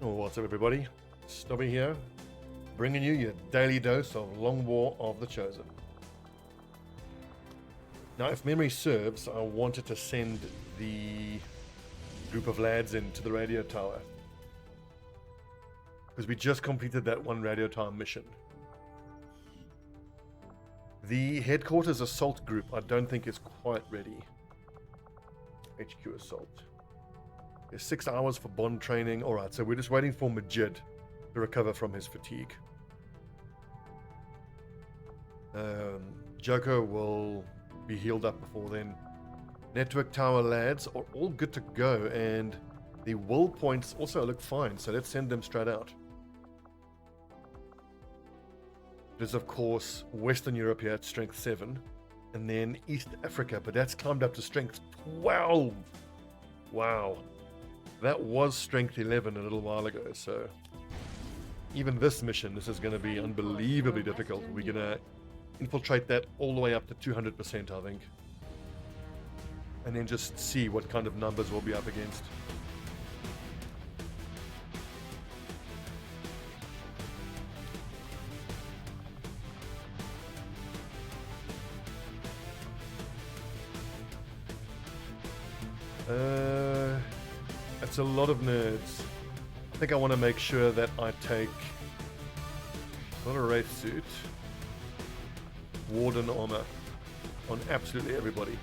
What's up, everybody? Stobbie here, bringing you your daily dose of Long War of the Chosen. Now, if memory serves, I wanted to send the group of lads into the radio tower, because we just completed that one radio tower mission. The headquarters assault group, I don't think is quite ready. HQ assault. There's 6 hours for bond training. Alright, so we're just waiting for Majid to recover from his fatigue. Joko will be healed up before then. Network tower lads are all good to go, and the will points also look fine, so let's send them straight out. There's of course Western Europe here at strength 7, and then East Africa, but that's climbed up to strength 12. Wow. That was strength 11 a little while ago, so even this mission, this is going to be unbelievably difficult. We're going to infiltrate that all the way up to 200%, I think. And then just see what kind of numbers we'll be up against. That's a lot of nerds. I think I want to make sure that I take not a wraith suit, warden armor on absolutely everybody.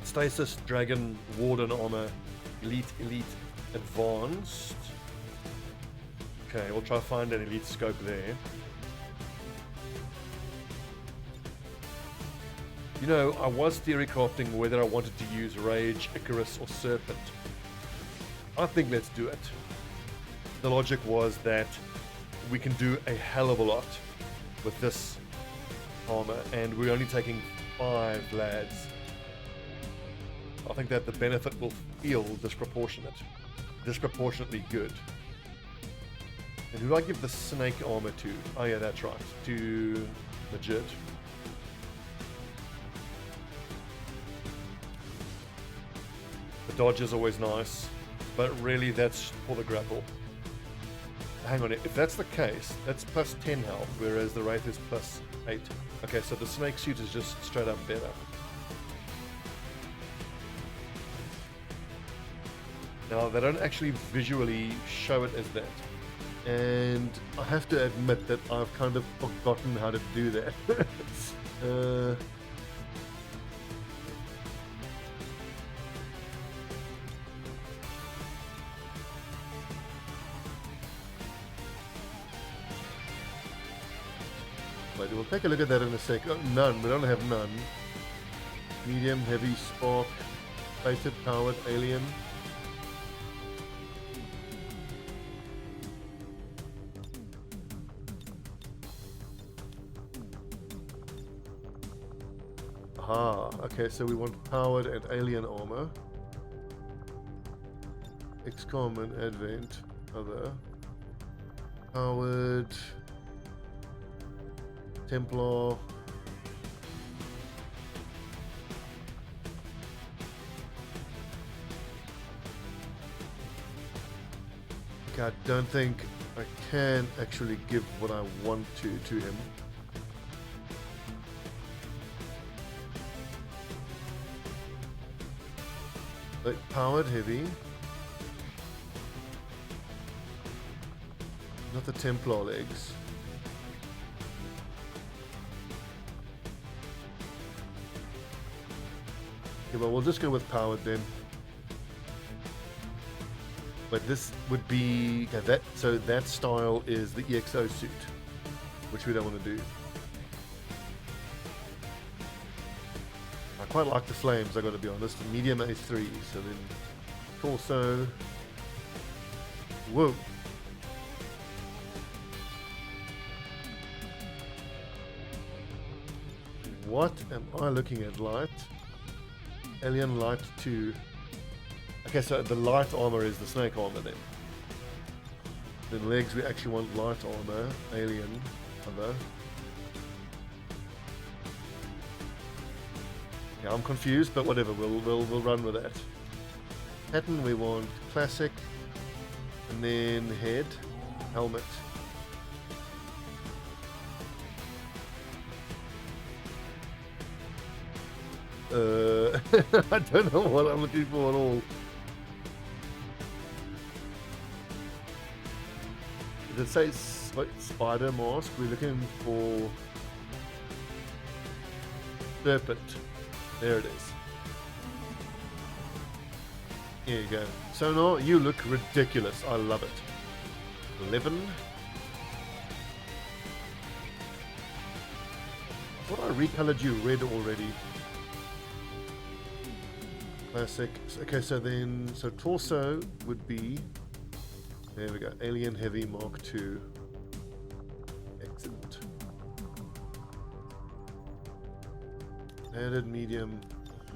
Stasis, dragon, warden armor, elite, advanced. Okay, we'll try to find an elite scope there. You know, I was theory crafting whether I wanted to use Rage, Icarus, or Serpent. I think let's do it. The logic was that we can do a hell of a lot with this armor, and we're only taking 5 lads. I think that the benefit will feel disproportionately good. And who do I give the snake armor to? Oh yeah, that's right, to Majid. The dodge is always nice, but really that's for the grapple. Hang on, if that's the case, that's plus 10 health, whereas the wraith is plus 8. Okay, so the snake suit is just straight up better. Now, they don't actually visually show it as that. And I have to admit that I've kind of forgotten how to do that. Wait, we'll take a look at that in a sec. Oh, none, we don't have none. Medium, heavy, spark, fated, powered, alien. Aha, okay, so we want powered and alien armor. XCOM and Advent, other. Powered. Templar. Okay, I don't think I can actually give what I want to him. But powered heavy. Not the Templar legs. Okay, well, we'll just go with powered then. But this would be so that style is the EXO suit, which we don't want to do. I quite like the flames, I got to be honest. Medium A3, so then torso. Whoa. What am I looking at? Light. Alien light 2. Okay, so the light armor is the snake armor then. Then legs, we actually want light armor, alien, other. Yeah, I'm confused, but whatever, we'll run with that. Pattern, we want classic, And then head, helmet. I don't know what I'm looking for at all. Does it say spider mask? We're looking for serpent. There it is. Here you go. Sonar, you look ridiculous. I love it. 11. I thought I recolored you red already. Classic. Okay, so torso would be, there we go, Alien Heavy Mark II. Excellent. Added medium,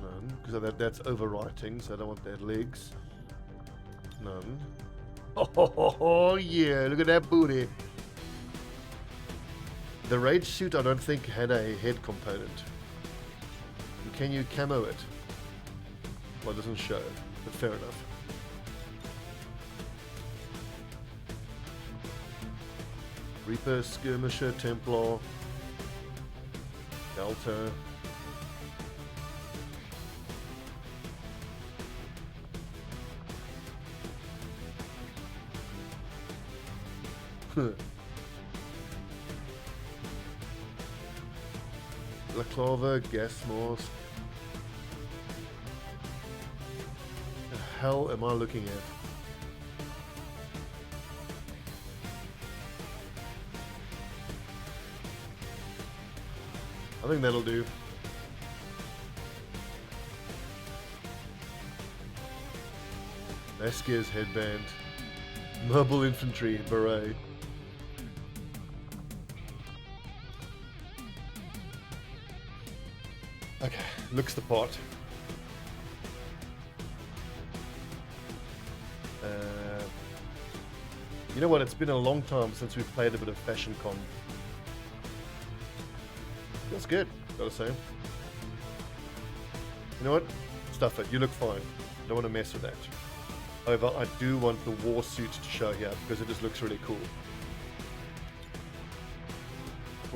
none, because that's overwriting, so I don't want that. Legs, none. Oh yeah, look at that booty. The rage suit I don't think had a head component. Can you camo it? Well, it doesn't show, but fair enough. Reaper, Skirmisher, Templar, Delta. La Clava, Gas Mask. The hell am I looking at? I think that'll do. Vasquez headband. Mobile infantry beret. Okay, looks the part. You know what? It's been a long time since we've played a bit of Fashion Con. Feels good, gotta say. You know what? Stuff it. You look fine. Don't want to mess with that. However, I do want the war suit to show here because it just looks really cool.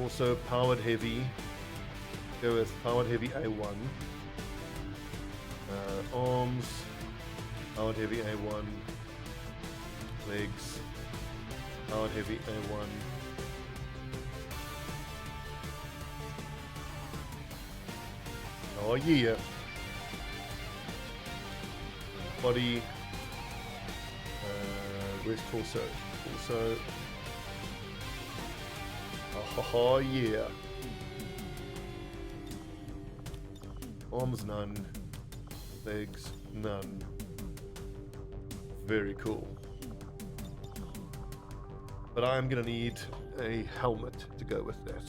Also, powered heavy. Go with powered heavy A1. Arms. Powered heavy A1. Legs. Powered heavy A1. Oh yeah. Body. Where's torso? Torso. Oh yeah. Arms none. Legs none. Very cool. But I'm gonna need a helmet to go with that.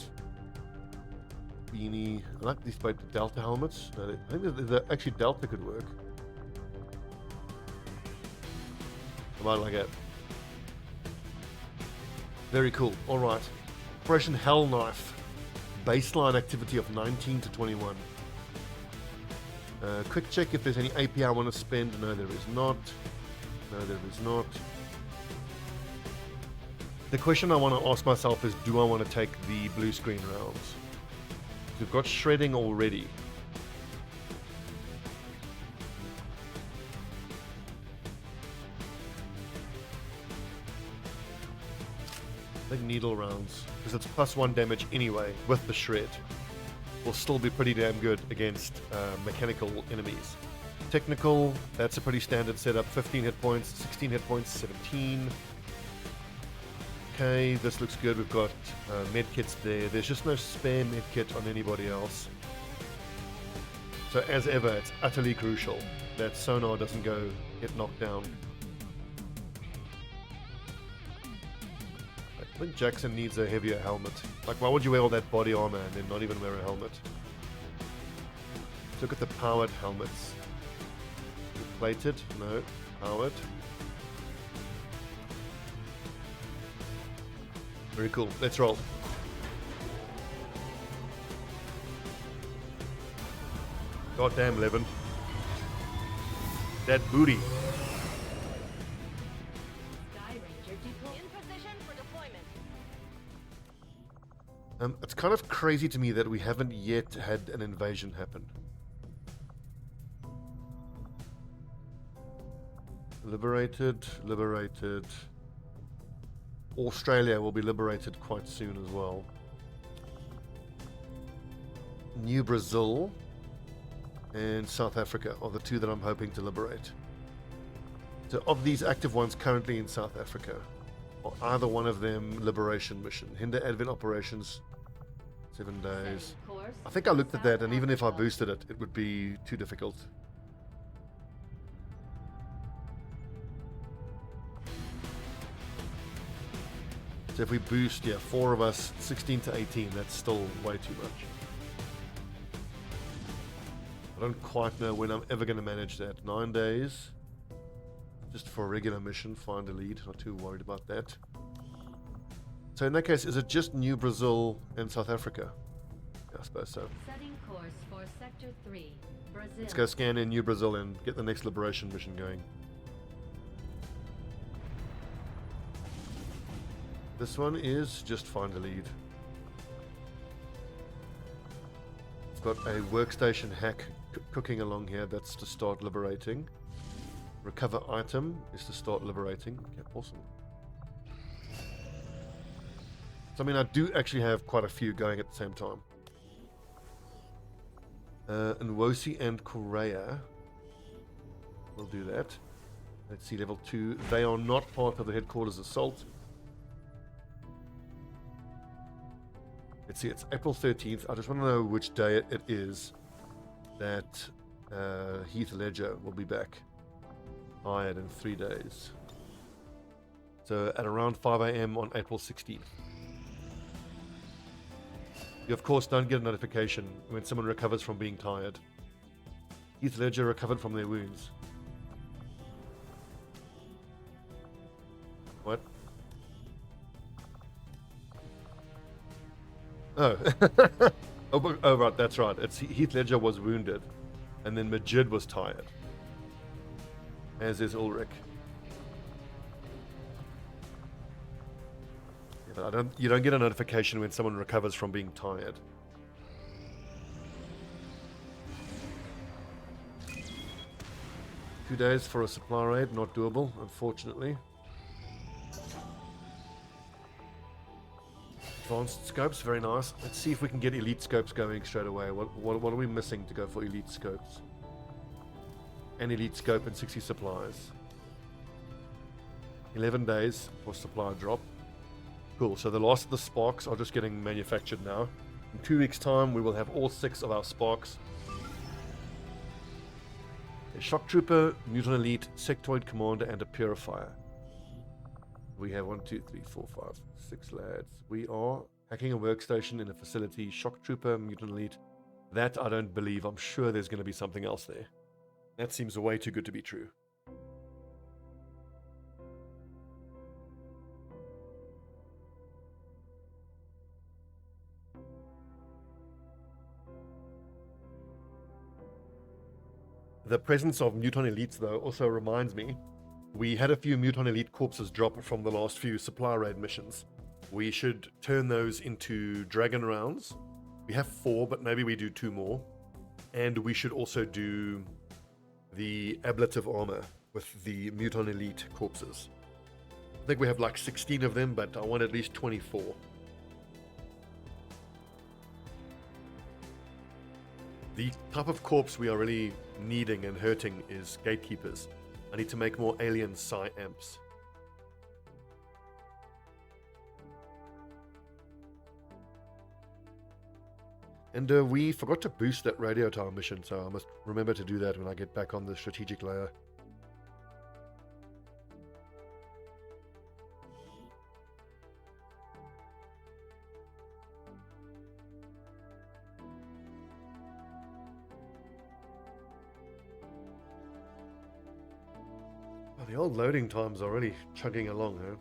Beanie. I like these Delta helmets. No, I think that actually Delta could work. I might like it. Very cool. Alright. Operation Hell Knife. Baseline activity of 19 to 21. Quick check if there's any AP I want to spend. No, there is not. No, there is not. The question I want to ask myself is, do I want to take the blue screen rounds? We've got shredding already. I think needle rounds, because it's +1 damage anyway with the shred. Will still be pretty damn good against mechanical enemies. Technical, that's a pretty standard setup. 15 hit points, 16 hit points, 17. Okay, this looks good. We've got medkits there. There's just no spare medkit on anybody else. So as ever, it's utterly crucial that sonar doesn't get knocked down. I think Jackson needs a heavier helmet. Like, why would you wear all that body armor and then not even wear a helmet? Look at the powered helmets. Plated? No. Powered. Very cool. Let's roll. Goddamn, Levin. That booty. It's kind of crazy to me that we haven't yet had an invasion happen. Liberated, liberated. Australia will be liberated quite soon as well. New Brazil and South Africa are the two that I'm hoping to liberate. So of these active ones currently in South Africa, are either one of them liberation mission? Hinder advent operations, 7 days. I think I looked at that, and even if I boosted it, it would be too difficult. So if we boost, yeah, 4 of us, 16 to 18, that's still way too much. I don't quite know when I'm ever going to manage that. 9 days, just for a regular mission, find a lead, not too worried about that. So in that case, is it just New Brazil and South Africa? Yeah, I suppose so. Setting course for Sector 3, Brazil. Let's go scan in New Brazil and get the next liberation mission going. This one is just find a lead. I've got a workstation hack cooking along here. That's to start liberating. Recover item is to start liberating. Okay, awesome. So I mean, I do actually have quite a few going at the same time. Nwosi and Korea. We'll do that. Let's see, level 2. They are not part of the headquarters assault. Let's see, it's April 13th. I just want to know which day it is that Heath Ledger will be back. Hired in 3 days. So at around 5 AM on April 16th. You of course don't get a notification when someone recovers from being tired. Heath Ledger recovered from their wounds. What? Oh. Oh, right, that's right. It's Heath Ledger was wounded, and then Majid was tired. As is Ulrich. Yeah, but you don't get a notification when someone recovers from being tired. Two days for a supply raid, not doable, unfortunately. Advanced scopes, very nice. Let's see if we can get elite scopes going straight away. What are we missing to go for elite scopes? An elite scope and 60 supplies. 11 days for supply drop. Cool, so the last of the sparks are just getting manufactured now. In 2 weeks' time, we will have all 6 of our sparks. A shock trooper, mutant elite, sectoid commander, and a purifier. We have 1, 2, 3, 4, 5, 6 lads. We are hacking a workstation in a facility. Shock trooper, mutant elite. That I don't believe. I'm sure there's going to be something else there. That seems way too good to be true. The presence of mutant elites, though, also reminds me we had a few mutant elite corpses drop from the last few supply raid missions. We should turn those into dragon rounds. We have 4, but maybe we do 2 more. And we should also do the ablative armor with the mutant elite corpses. I think we have like 16 of them, but I want at least 24. The type of corpse we are really needing and hurting is gatekeepers. I need to make more alien psi amps. And we forgot to boost that radio tower mission, so I must remember to do that when I get back on the strategic layer. Oh, the old loading times are really chugging along, huh?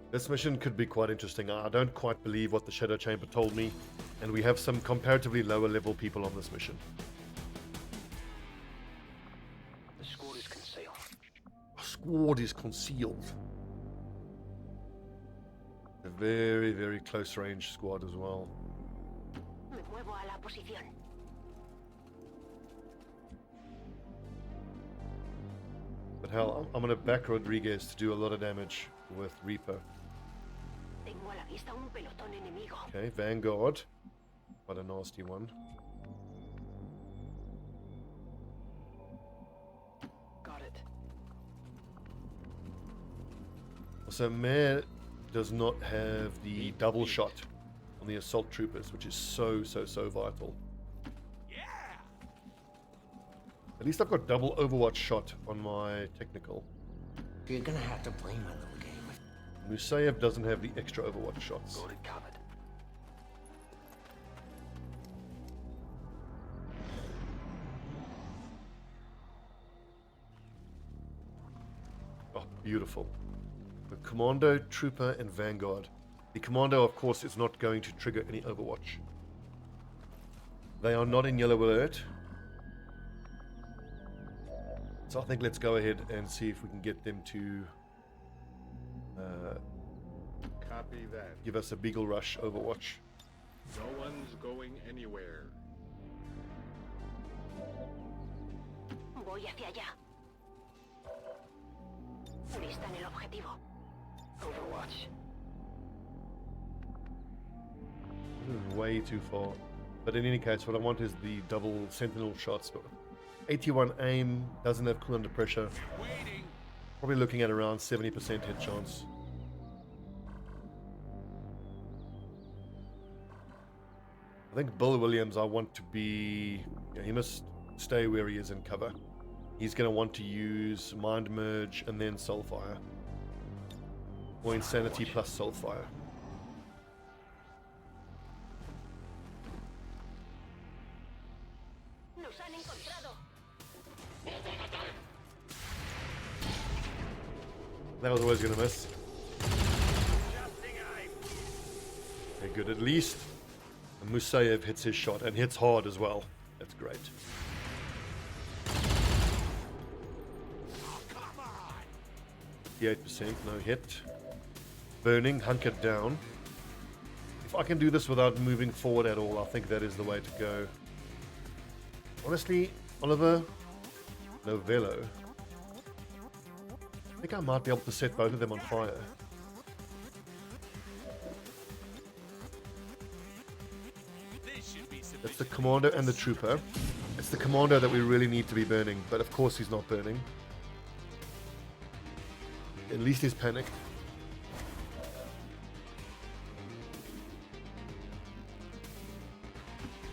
This mission could be quite interesting. I don't quite believe what the Shadow Chamber told me, and we have some comparatively lower level people on this mission. The squad is concealed. A squad is concealed. A very, very close range squad as well. Me muevo a la posición. But hell, I'm going to back Rodriguez to do a lot of damage with Reaper. Tengo a la vista un pelotón enemigo. Okay, Vanguard. What a nasty one. Got it. Also, Mare does not have the double shot on the assault troopers, which is so vital. At least I've got double Overwatch shot on my technical. You're gonna have to play my little game. Musayev doesn't have the extra Overwatch shots. Got it covered. Oh, beautiful. The Commando, Trooper, and Vanguard. The Commando, of course, is not going to trigger any Overwatch. They are not in yellow alert. So I think let's go ahead and see if we can get them to Copy that. give us a Beagle Rush Overwatch. No one's going anywhere. Voy hacia allá. Lista en el objetivo. Overwatch. This is way too far. But in any case, what I want is the double Sentinel shots. 81 aim, doesn't have cool under pressure. Probably looking at around 70% hit chance. I think Bill Williams, I want to be... Yeah, he must stay where he is in cover. He's going to want to use Mind Merge and then Soulfire. Or Insanity plus Soulfire. Nos han encontrado. That was always going to miss. Okay, good. At least Musayev hits his shot and hits hard as well. That's great. The 8%, no hit. Burning, hunkered down. If I can do this without moving forward at all, I think that is the way to go. Honestly, Oliver Novello, I think I might be able to set both of them on fire. That's the Commando and the Trooper. It's the Commando that we really need to be burning, but of course he's not burning. At least he's panicked.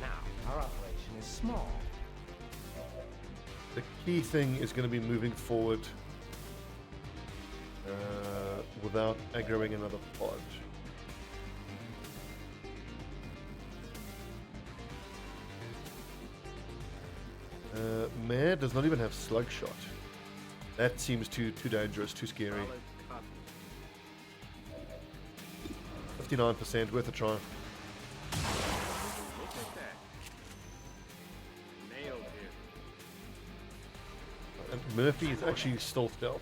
Now, our operation is small. The key thing is going to be moving forward without aggroing another pod. Mare does not even have slug shot. That seems too dangerous, too scary. Solid copy. 59%, worth a try. Look at that. Nailed it. And Murphy is actually stealthed out.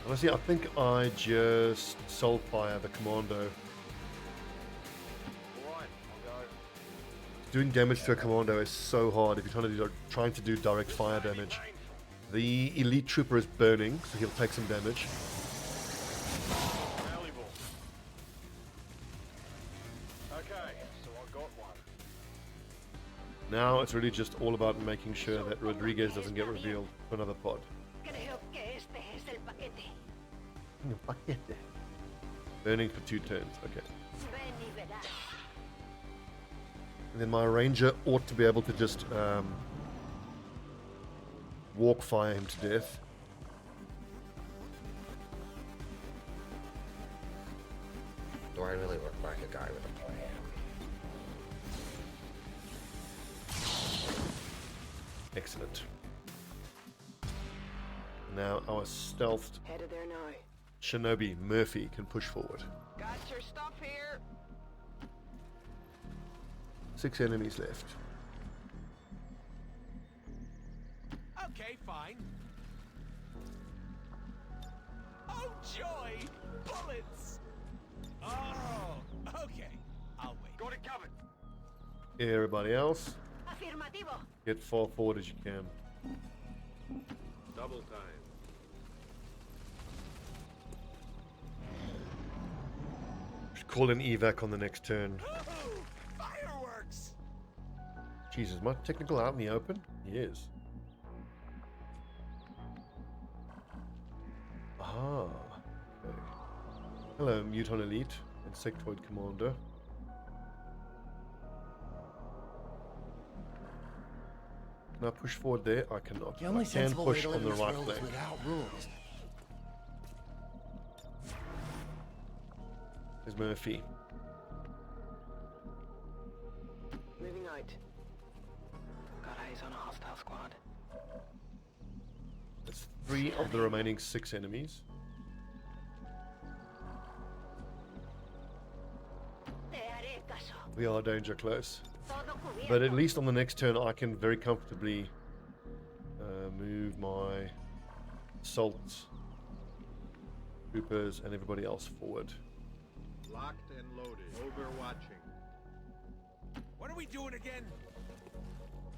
Honestly, I think I just Soulfire the Commando. Alright, I'll go. Doing damage to a Commando is so hard if you're trying to do direct fire damage. The Elite Trooper is burning, so he'll take some damage. Valuable. Okay, so I got one. Now it's really just all about making sure that Rodriguez doesn't get revealed for another pod. Creo que este es el paquete. Burning for 2 turns, okay. Ven y verás. And then my Ranger ought to be able to just walk fire him to death. Do I really look like a guy with a plan? Excellent. Now our stealthed Headed there now. Shinobi Murphy can push forward. Got your stuff here. 6 enemies left. Okay, fine. joy! Bullets! Oh, okay. I'll wait. Got it covered. Everybody else, Afirmativo. get far forward as you can. Double time. Just call an evac on the next turn. Woohoo! Fireworks! Jesus, my technical out in the open? He is. Ah. Okay. Hello, Muton Elite, Insectoid Commander. Can I push forward there? I cannot. The only I can sensible way push to on live in the this right world is flank. without rules. There's Murphy. Moving out. Got eyes on a hostile squad. That's 3 of the remaining 6 enemies. Te haré caso. We are danger close. Todo cubierto. But at least on the next turn, I can very comfortably move my assault troopers and everybody else forward. Locked and loaded. Overwatching. What are we doing again?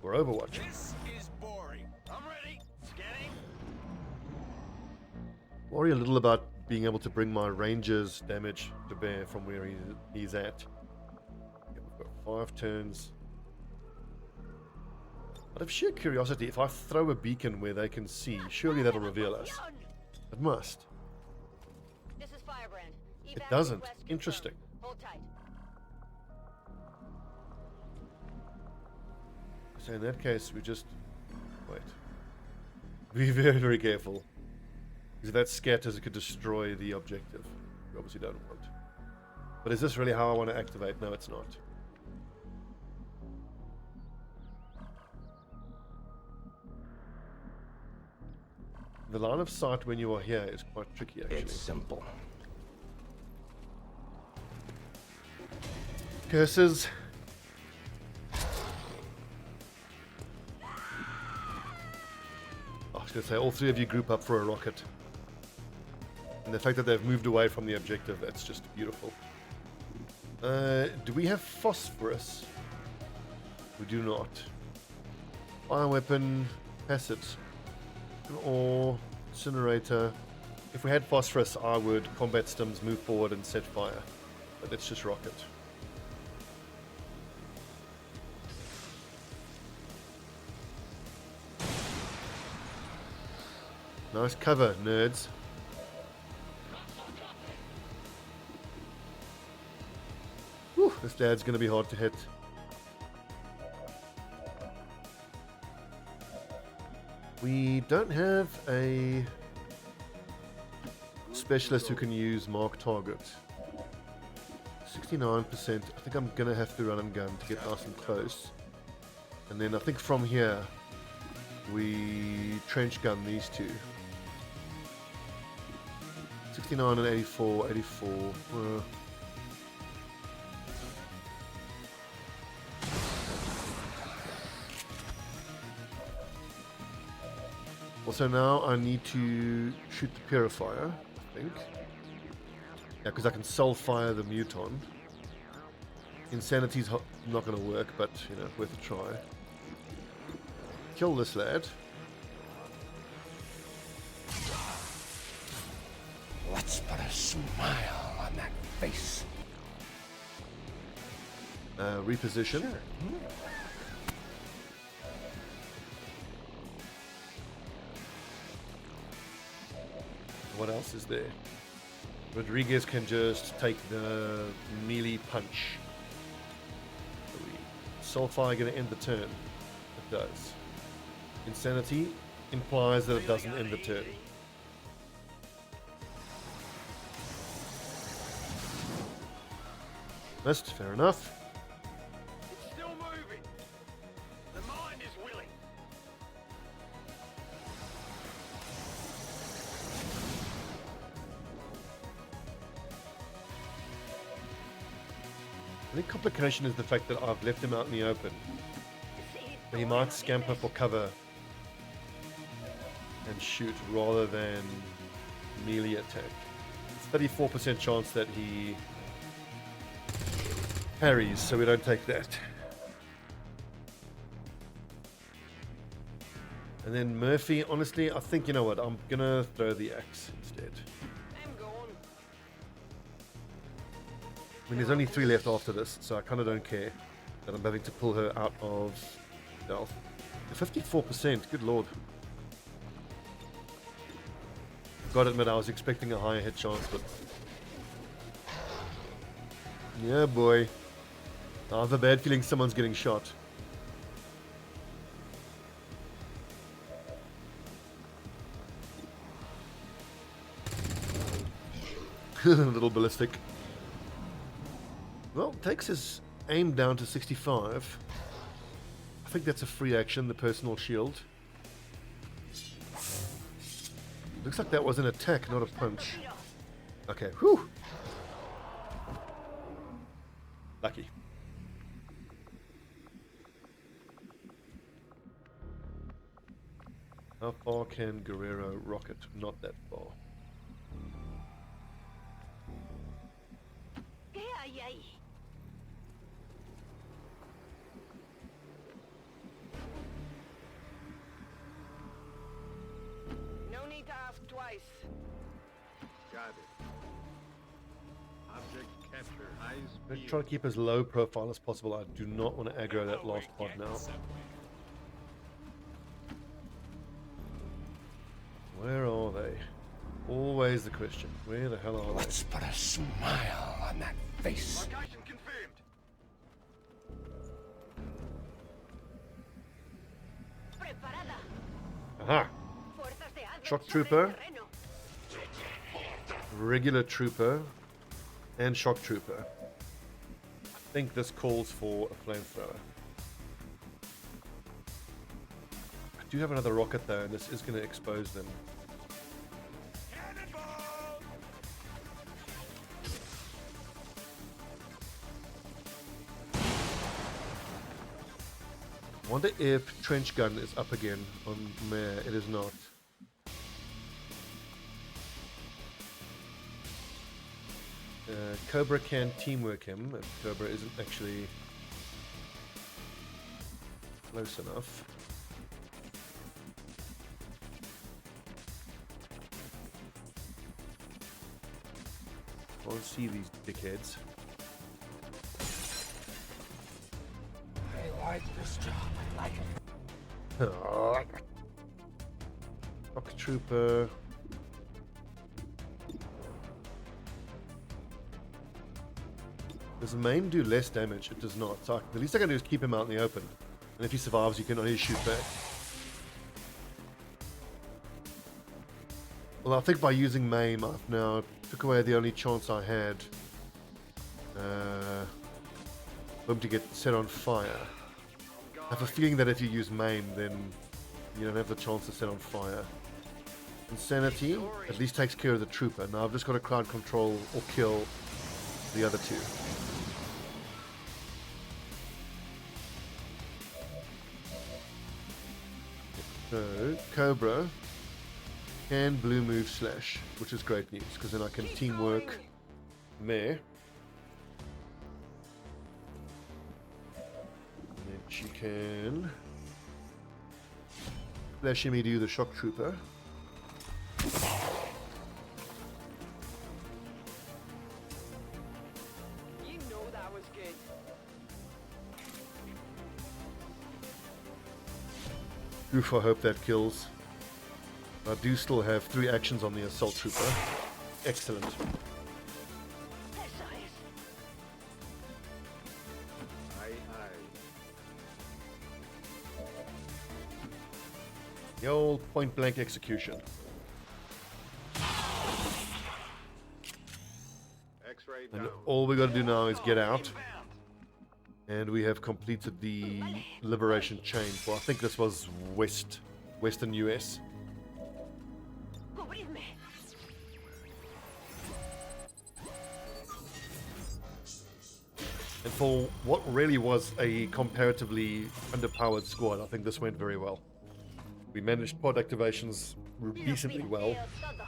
We're overwatching. This is boring. I'm ready. Scanning. Worry a little about being able to bring my rangers damage to bear from where he's at. Okay, we've got 5 turns. Out of sheer curiosity, if I throw a beacon where they can see, surely that'll reveal us. It must. This is Firebrand. It Evac doesn't. request confirmed. Interesting. Hold tight. So in that case, we just wait. Be very, very careful. Because if that scatters, it could destroy the objective. We obviously don't want. But is this really how I want to activate? No, it's not. The line of sight when you are here is quite tricky, actually. It's simple. Curses. I was going to say, all 3 of you group up for a rocket. And the fact that they've moved away from the objective, that's just beautiful. Do we have phosphorus? We do not. Fire weapon, acid, or incinerator. If we had phosphorus, I would combat stims, move forward, and set fire. But it's just rocket. Nice cover, nerds. Whew, this dad's going to be hard to hit. We don't have a specialist who can use mark target. 69%. I think I'm going to have to run and gun to get nice and close. And then I think from here, we trench gun these 2. 69 and 84, 84. Also now I need to shoot the purifier, I think. Yeah, because I can soul fire the muton. Insanity's not going to work, but you know, worth a try. Kill this lad. Let's put a smile on that face. Reposition. Sure. What else is there? Rodriguez can just take the melee punch. Soulfire going to end the turn. It does. Insanity implies that it doesn't end the turn. Missed, fair enough. It's still moving. The mind is willing. I think complication is the fact that I've left him out in the open. He might scamper for cover and shoot rather than melee attack. 34% chance that he parries, so we don't take that. And then Murphy, honestly, I think, you know what, I'm gonna throw the axe instead. I'm going. I mean, there's only 3 left after this, so I kind of don't care that I'm having to pull her out of stealth. 54%, good lord. Gotta admit, I was expecting a higher hit chance, but... yeah, boy. I have a bad feeling someone's getting shot. A little ballistic. Well, takes his aim down to 65. I think that's a free action, the personal shield. Looks like that was an attack, not a punch. Okay, whew. Lucky. How far can Guerrero rocket? Not that far. ¿Qué hay ahí? No need to ask twice. Got it. Object capture, eyes Let's peeled. try to keep as low profile as possible. I do not want to aggro that last pod now. Where are they? Always the question. Where the hell are they? Let's put a smile on that face. Location confirmed. Preparada. Aha! Fuerzas de Advent Shock sobre trooper. el terreno. Regular trooper and shock trooper. I think this calls for a flamethrower. I do have another rocket though, and this is going to expose them. Cannonball! I wonder if trench gun is up again on Mare. It is not. Cobra can teamwork him if Cobra isn't actually close enough. Can't see these dickheads. I like this job. I like it. Shock trooper. Does maim do less damage? It does not. So the least I can do is keep him out in the open. And if he survives, you can only shoot back. Well, I think by using maim, I've now took away the only chance I had for him to get set on fire. I have a feeling that if you use maim, then you don't have the chance to set on fire. Insanity at least takes care of the trooper. Now I've just got to crowd control or kill the other two. So, Cobra can blue move slash, which is great news, because then I can teamwork Mare. And then she can flash me do the shock trooper. You know that was good. Oof, I hope that kills. I do still have 3 actions on the assault trooper. Excellent. Esa es. Aye, aye. The old point blank execution. X-ray And down. all we got to do now is get out. And we have completed the liberation chain for, I think this was Western US. Cubridme. And for what really was a comparatively underpowered squad, I think this went very well. We managed pod activations decently well. Todo.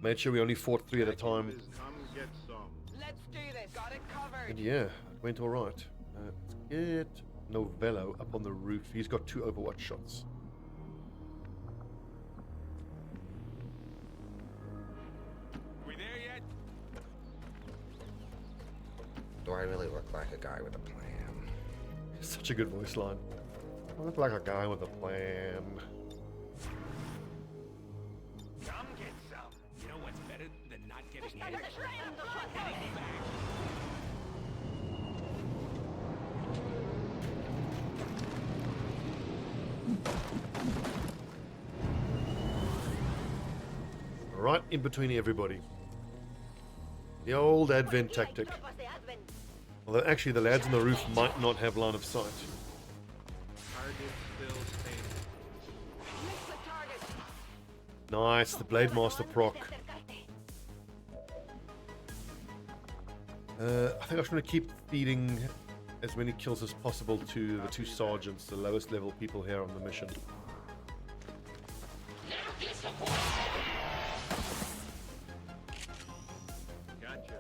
Made sure we only fought 3 at a time. Come get some. Let's do this. Got it covered. And yeah, it went alright. Let's get Novello up on the roof. He's got 2 Overwatch shots. We there yet? Do I really look like a guy with a plan? Such a good voice line. I look like a guy with a plan. Come get some. You know what's better than not getting hit? Estamos destruyendo su Enemy back. Right in between everybody. The old Advent tactic. tropas de Advent. Although actually the lads on the roof might not have line of sight. Target still standing. Miss the target. Nice, the Blade Master proc. I think I'm just going to keep feeding as many kills as possible to the 2 sergeants, the lowest level people here on the mission. Gotcha.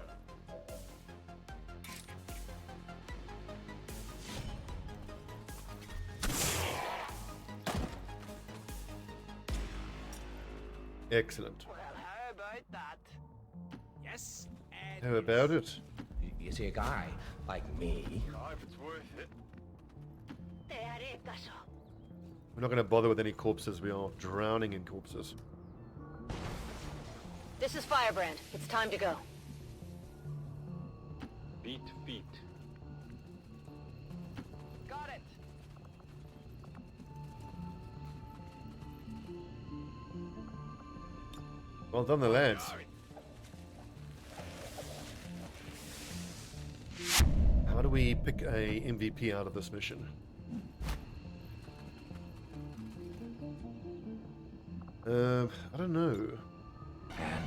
Excellent. Well, how about that? Yes, and How about it? You see a guy like me? Oh, if it's worth it. Te haré caso. We're not going to bother with any corpses. We are drowning in corpses. This is Firebrand. It's time to go. Beat feet. Got it. Well done, the lads. How do we pick a MVP out of this mission? I don't know. And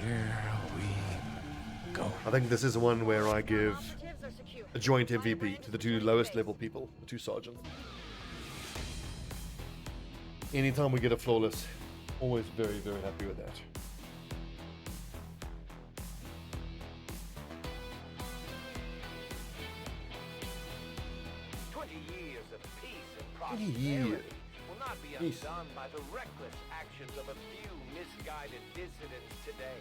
here we go. I think this is one where I give Operatives are secure. a joint MVP to the 2 lowest level people, the 2 sergeants. Anytime we get a flawless, always very, very happy with that. Years of peace and 20 prosperity years. will not be Peace. undone by the reckless actions of a few misguided dissidents today.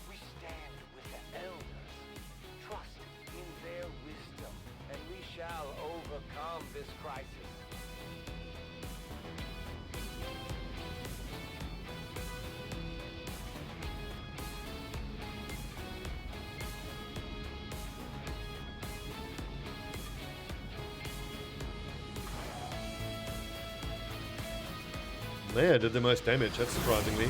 We stand with the elders, trust in their wisdom, and we shall overcome this crisis. Leia did the most damage, that's surprisingly.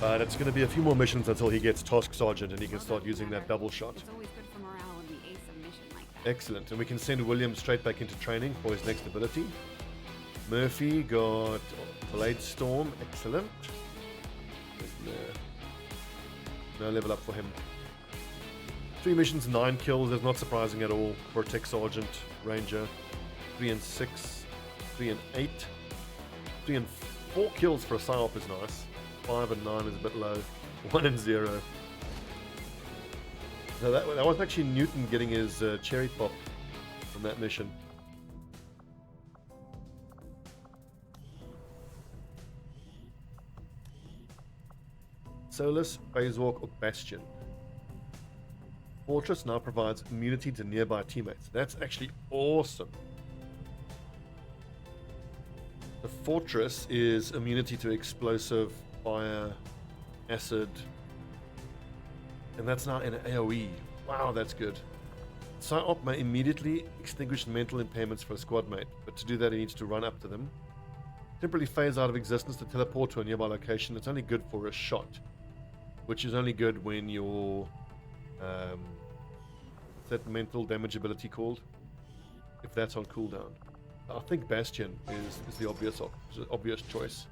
But it's going to be a few more missions until he gets Task Sergeant and he can start using that double shot. It's always good for morale when we ace a mission like that. Excellent, and we can send William straight back into training for his next ability. Murphy got Blade Storm, excellent. No level up for him. 3 missions, 9 kills, that's not surprising at all for a Tech Sergeant Ranger. 3 and 6, 3 and 8, 3 and 4 kills for a PSYOP is nice. 5 and 9 is a bit low. 1 and 0. So that was actually Newton getting his cherry pop from that mission. Solus, Phase Walk, or Bastion. Fortress now provides immunity to nearby teammates. That's actually awesome. The Fortress is immunity to explosive, fire, acid, and that's now in an AoE. Wow, that's good. PSYOP may immediately extinguish mental impairments for a squad mate, but to do that he needs to run up to them. Temporarily phase out of existence to teleport to a nearby location. It's only good for a shot, which is only good when your what's that mental damage ability called? If that's on cooldown. I think Bastion is the obvious choice.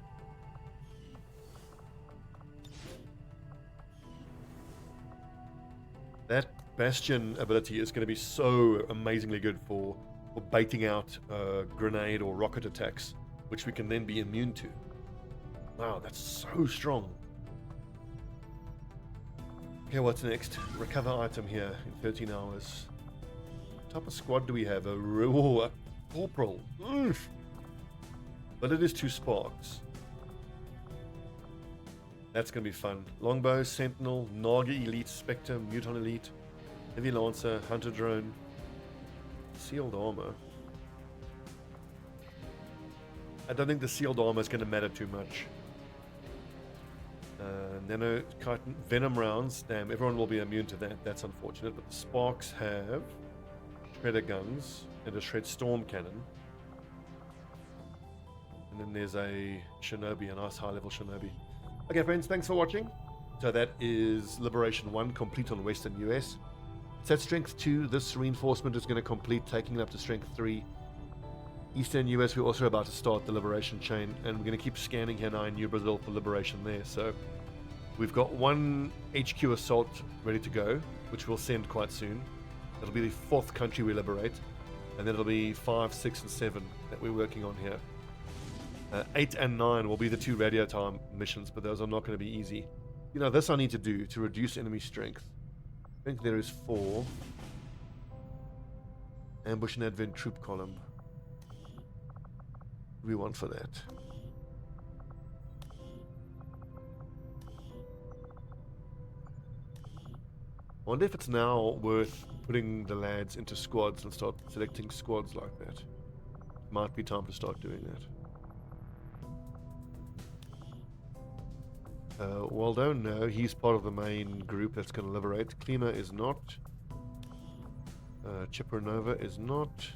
That Bastion ability is going to be so amazingly good for baiting out grenade or rocket attacks, which we can then be immune to. Wow, that's so strong. Okay, what's next? Recover item here in 13 hours. What type of squad do we have? A corporal. Oof. But it is 2 sparks. That's going to be fun. Longbow, Sentinel, Naga Elite, Spectre, Muton Elite, Heavy Lancer, Hunter Drone, Sealed Armor. I don't think the Sealed Armor is going to matter too much. Nano Chitin, Venom rounds. Damn, everyone will be immune to that. That's unfortunate. But the Sparks have Shredder guns and a Shred Storm Cannon. And then there's a Shinobi, a nice high-level Shinobi. Okay, friends, thanks for watching. So that is Liberation 1, complete on Western US. It's at Strength 2. This reinforcement is going to complete, taking it up to Strength 3. Eastern US, we're also about to start the Liberation chain, and we're going to keep scanning here now in New Brazil for Liberation there. So we've got 1 HQ assault ready to go, which we'll send quite soon. It'll be the 4th country we liberate, and then it'll be 5, 6, and 7 that we're working on here. 8 and 9 will be the 2 radio time missions, but those are not going to be easy. You know, this I need to do to reduce enemy strength. I think there is 4. Ambush and advent troop column. What do we want for that? I wonder if it's now worth putting the lads into squads and start selecting squads like that. Might be time to start doing that. Waldo, no, he's part of the main group that's going to liberate. Klima is not. Chipper Nova is not.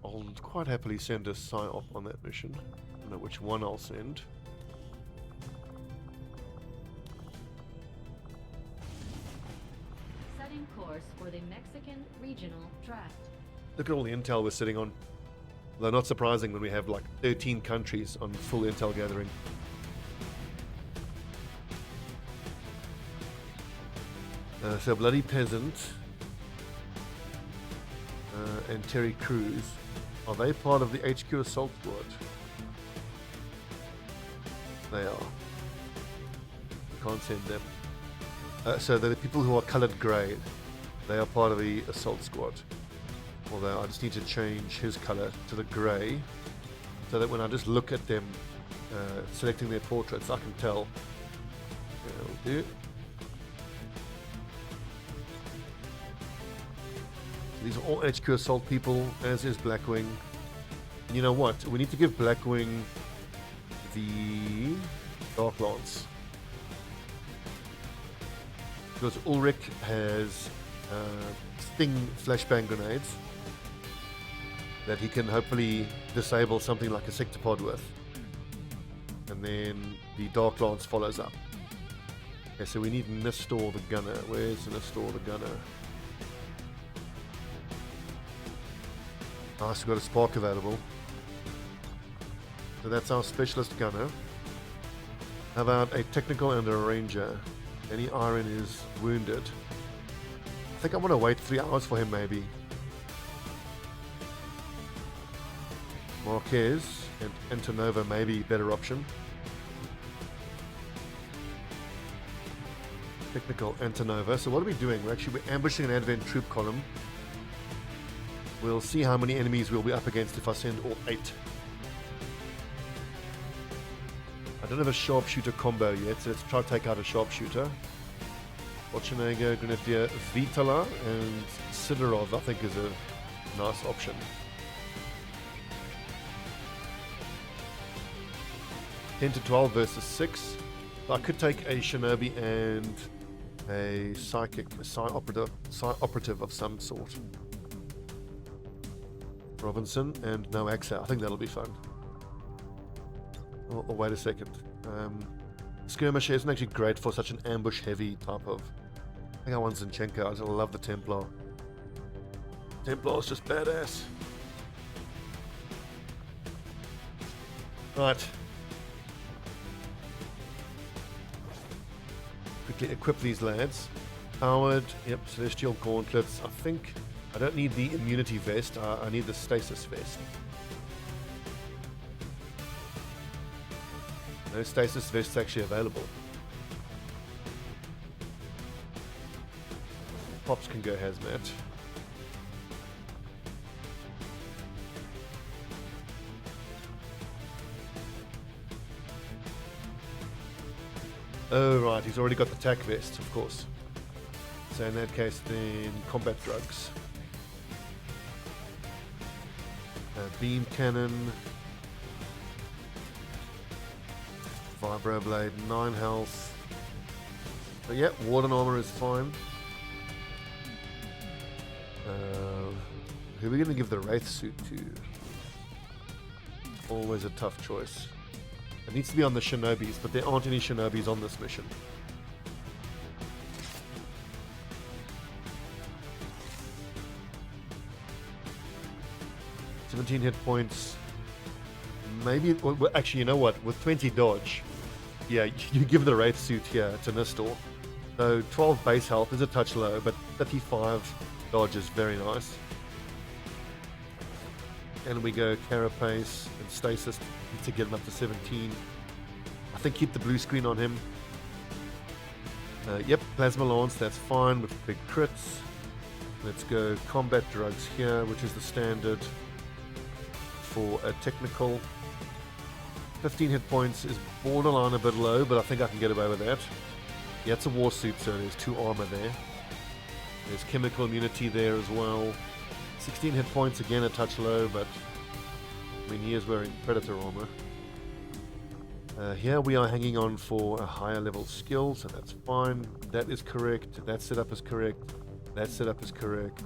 I'll quite happily send a PSYOP on that mission. I don't know which one I'll send. Setting course for the Mexican regional tract. Look at all the intel we're sitting on. Though not surprising when we have like 13 countries on full intel gathering. So Bloody Peasant and Terry Crews, are they part of the HQ Assault Squad? They are. We can't send them. So the people who are coloured grey, they are part of the Assault Squad. Although I just need to change his colour to the grey, so that when I just look at them, selecting their portraits, I can tell. That'll do. These are all HQ Assault people, as is Blackwing. And you know what? We need to give Blackwing the Dark Lance. Because Ulrich has Sting flashbang grenades that he can hopefully disable something like a Sectopod with. And then the Dark Lance follows up. Okay, so we need Nestor the Gunner. Where's Nestor the Gunner? Nice, we've got a spark available. So that's our specialist gunner. How about a technical and a ranger? Any iron is wounded. I think I want to wait 3 hours for him maybe. Marquez and Antonova may be a better option. Technical Antonova. So what are we doing? We're ambushing an advent troop column. We'll see how many enemies we'll be up against if I send all 8. I don't have a sharpshooter combo yet, so let's try to take out a sharpshooter. Schwarzenegger, Grenadier, Vitala, and Sidorov I think is a nice option. (10 to 12 versus 6. So I could take a Shinobi and a Psy-operative of some sort. Robinson and no Axa. I think that'll be fun. Oh, wait a second. Skirmisher isn't actually great for such an ambush heavy type of. I think I want Zinchenko. I just love the Templar. Templar is just badass. Right. Quickly equip these lads. Powered. Yep. Celestial gauntlets. I think. I don't need the immunity vest, I need the stasis vest. No stasis vests actually available. Pops can go hazmat. Oh right, he's already got the tac vest, of course. So in that case then combat drugs. Beam cannon. Vibro blade, 9 health. But yeah, warden armor is fine. Who are we going to give the Wraith suit to? Always a tough choice. It needs to be on the Shinobis, but there aren't any Shinobis on this mission. "17 hit points. Maybe, well, actually, you know what? With 20 dodge, yeah, you give the Wraith suit here to Nistor. So 12 base health is a touch low, but 35 dodge is very nice. And we go Carapace and Stasis to get him up to 17. I think keep the blue screen on him. Yep, Plasma Lance, that's fine with big crits. Let's go combat drugs here, which is the standard for a technical. 15 hit points is borderline a bit low, but I think I can get away with that. Yeah, it's a war suit, so there's 2 armor there. There's chemical immunity there as well. 16 hit points, again a touch low, but I mean he is wearing Predator armor. Here we are hanging on for a higher level skill, so that's fine. That is correct. That setup is correct. That setup is correct.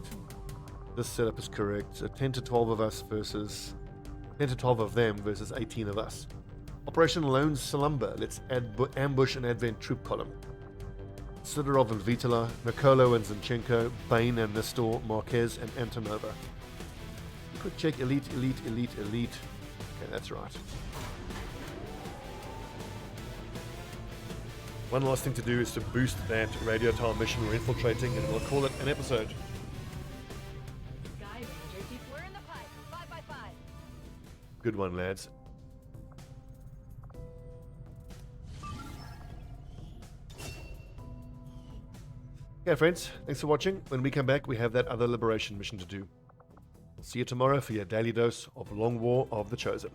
This setup is correct. So 10 to 12 of us versus 10 to 12 of them versus 18 of us. Operation Lone Slumber. Let's ambush an advent troop column. Sidorov and Vitala, Nicolo and Zinchenko, Bane and Nistor, Marquez and Antonova. Quick check, elite. Okay, that's right. One last thing to do is to boost that radio tower mission we're infiltrating, and we'll call it an episode. Sky Ranger We're in the pipe. 5 by 5. Good one, lads. Okay, friends, thanks for watching. When we come back, we have that other liberation mission to do. See you tomorrow for your daily dose of Long War of the Chosen.